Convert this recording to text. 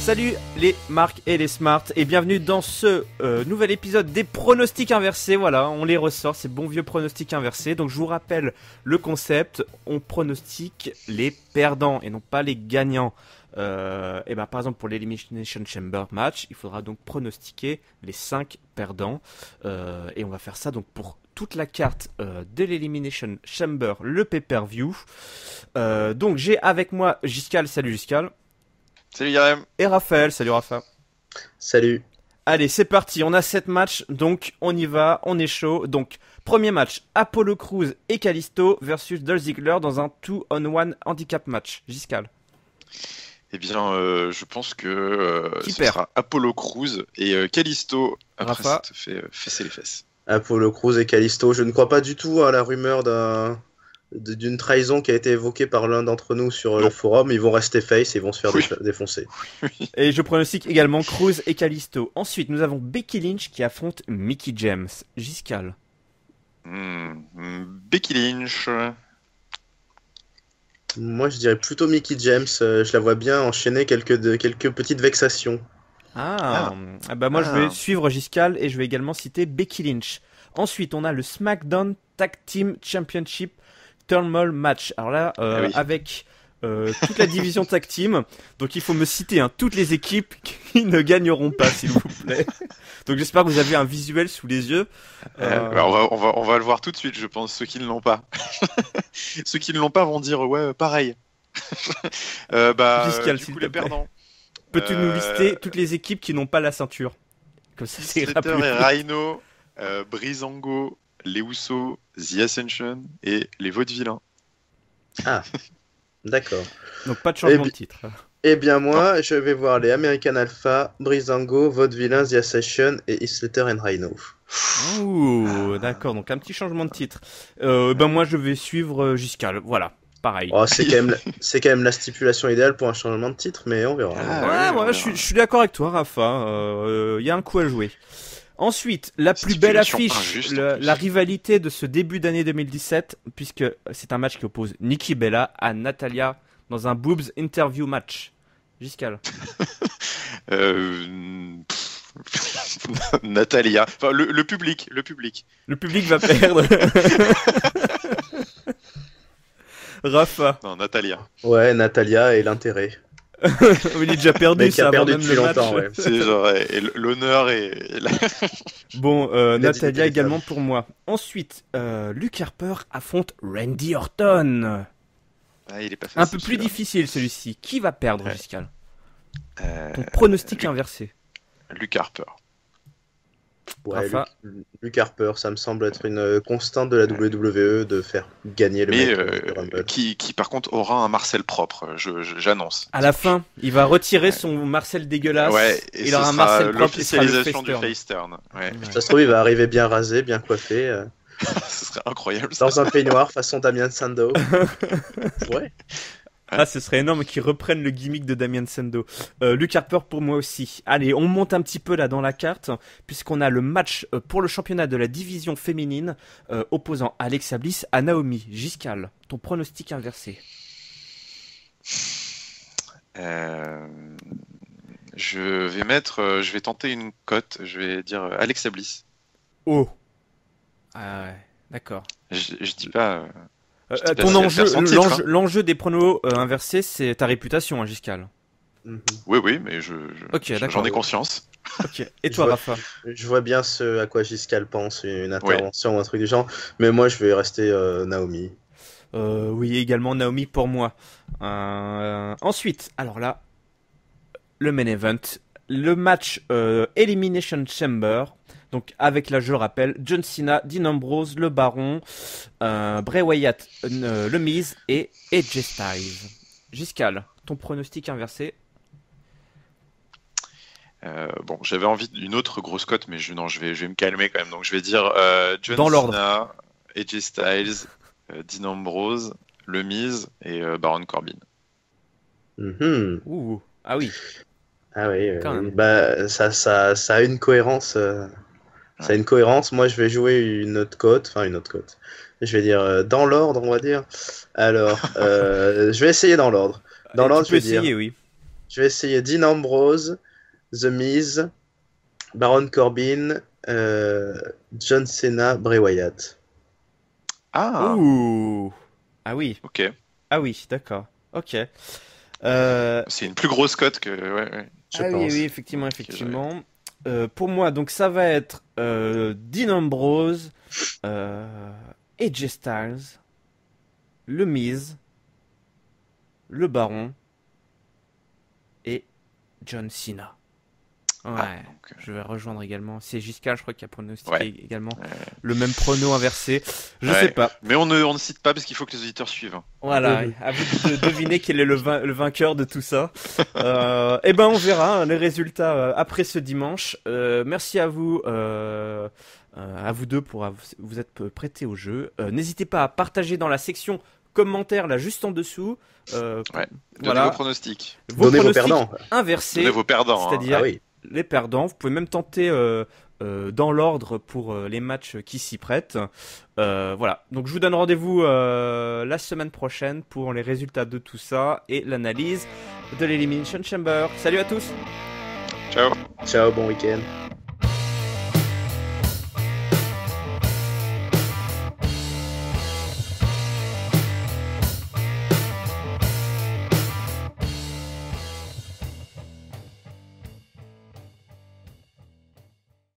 Salut les marques et les smarts et bienvenue dans ce nouvel épisode des pronostics inversés. Voilà, on les ressort, ces bons vieux pronostics inversés. Donc je vous rappelle le concept, on pronostique les perdants et non pas les gagnants. Et ben par exemple pour l'Elimination Chamber match, il faudra donc pronostiquer les 5 perdants. Et on va faire ça donc pour toute la carte de l'Elimination Chamber, le pay-per-view. Donc j'ai avec moi Giscal, salut Giscal. Salut Yarem. Et Raphaël, salut Raphaël. Salut. Allez, c'est parti, on a 7 matchs, donc on y va, on est chaud. Donc, premier match, Apollo Crews et Kalisto versus Dolph Ziggler dans un 2-on-1 handicap match. Giscal. Eh bien, je pense que Qui ce perd sera Apollo Crews et Kalisto. Après, Rafa. ça te fait fesser les fesses. Apollo Crews et Kalisto. Je ne crois pas du tout à la rumeur d'une trahison qui a été évoquée par l'un d'entre nous sur le forum. Ils vont rester face et ils vont se faire défoncer. Et je pronostique également Crews et Kalisto. Ensuite, nous avons Becky Lynch qui affronte Mickie James. Giscal. Becky Lynch. Moi, je dirais plutôt Mickie James. Je la vois bien enchaîner quelques petites vexations. Moi je vais suivre Giscal et je vais également citer Becky Lynch. Ensuite, on a le SmackDown Tag Team Championship Turmoil Match. Alors là, avec toute la division Tag Team, donc il faut me citer toutes les équipes qui ne gagneront pas, s'il vous plaît. Donc j'espère que vous avez un visuel sous les yeux. On va le voir tout de suite, je pense, ceux qui ne l'ont pas. Ceux qui ne l'ont pas vont dire ouais, pareil. Giscal, du s'il coup, te les plaît. perdants. Peux-tu nous lister toutes les équipes qui n'ont pas la ceinture? Comme ça, c'est Slater plus et vite. Rhino, Breezango, les Usos, The Ascension et les Vaudevillains. Ah, d'accord. Donc pas de changement Eh de titre. Eh bien, moi, je vais voir les American Alpha, Breezango, Vaudevillains, The Ascension et Slater and Rhino. Ouh, d'accord, donc un petit changement de titre. Moi je vais suivre Giscal, voilà, pareil. Oh, c'est quand même la stipulation idéale pour un changement de titre, mais on verra. Je suis d'accord avec toi, Rafa. Il y a un coup à jouer. Ensuite, la plus belle affiche, injuste, la rivalité de ce début d'année 2017, puisque c'est un match qui oppose Nikki Bella à Natalia dans un boobs interview match. Giscal. Natalia. Enfin, le public. Le public va perdre. Rafa. Non, Natalia. Ouais, Natalia et l'intérêt. Il est déjà perdu, Mais qui ça a perdu avant même depuis le match. longtemps, ouais. C'est genre, et l'honneur et Bon, Natalia téléphone. également pour moi. Ensuite, Luke Harper affronte Randy Orton. Ah, il est pas facile, Un peu plus celui-là. difficile celui-ci. Qui va perdre, Ouais. Giscal? Euh, Ton pronostic inversé. Luke Harper. Ouais, Rafa. Luke Harper, ça me semble être une constante de la WWE de faire gagner le Mais mec du Rumble. qui par contre aura un Marcel propre, j'annonce. À la fin, il va retirer son Marcel dégueulasse. Ouais, et il ce aura un sera Marcel propre. Il sera le l'officialisation du face turn. face turn. Ouais, Ouais. Ça se trouve, il va arriver bien rasé, bien coiffé, ce serait incroyable. Ça. dans un peignoir façon Damien Sandow. Ouais. Ah, ce serait énorme qu'ils reprennent le gimmick de Damien Sandow. Luke Harper pour moi aussi. Allez, on monte un petit peu là dans la carte, puisqu'on a le match pour le championnat de la division féminine opposant Alexa Bliss à Naomi. Giscal, ton pronostic inversé. Je vais tenter une cote. Je vais dire Alexa Bliss. Oh. Ah ouais, d'accord. Je dis pas. Ton si elle enjeu, perd son titre, hein. l'enjeu des pronos inversés, c'est ta réputation, hein, Giscal. Mhm. Oui, mais Ok, d'accord. j'en ai conscience. Ok. Et toi, Je vois- Rafa? Je vois bien ce à quoi Giscal pense, une intervention ou un truc du genre, mais moi je vais rester Naomi. Oui, également Naomi pour moi. Ensuite, alors là, le main event, le match Elimination Chamber. Donc avec là, je le rappelle, John Cena, Dean Ambrose, le Baron, Bray Wyatt, le Miz et AJ Styles. Giscal, ton pronostic inversé? J'avais envie d'une autre grosse cote, mais je vais me calmer quand même. Donc je vais dire John Dans l'ordre. Cena, AJ Styles, Dean Ambrose, le Miz et Baron Corbin. Mhm. Ouh, ah oui. Ah oui, Quand même. bah ça a une cohérence. Ça a une cohérence. Moi je vais jouer une autre cote. Je vais dire dans l'ordre, on va dire. Alors, je vais essayer dans l'ordre. Dans l'ordre, Tu peux je vais dire essayer, oui. Je vais essayer Dean Ambrose, The Miz, Baron Corbin, John Cena, Bray Wyatt. Ah, Ouh. Ah oui. ok. Ah oui, d'accord. Ok. C'est une plus grosse cote que. Ouais. Je Ah oui, pense. oui, effectivement. Pour moi, donc ça va être Dean Ambrose, AJ Styles, le Miz, le Baron et John Cena. Ouais, donc, je vais rejoindre également. C'est Giscard, je crois, qui a pronostiqué Ouais. également le même prono inversé. Je Ouais. sais pas. Mais on ne cite pas parce qu'il faut que les auditeurs suivent. Hein. Voilà, à vous de deviner quel est le vainqueur de tout ça. Eh ben, on verra les résultats après ce dimanche. Merci à vous deux pour vous être prêtés au jeu. N'hésitez pas à partager dans la section commentaires là juste en dessous. Ouais. Donnez Voilà, vos pronostics. Donnez vos pronostics perdants. inversés, Donnez vos perdants. c'est-à-dire Ah oui. les perdants. Vous pouvez même tenter dans l'ordre pour les matchs qui s'y prêtent. Voilà. Donc je vous donne rendez-vous la semaine prochaine pour les résultats de tout ça et l'analyse de l'Elimination Chamber. Salut à tous! Ciao. Ciao, bon week-end.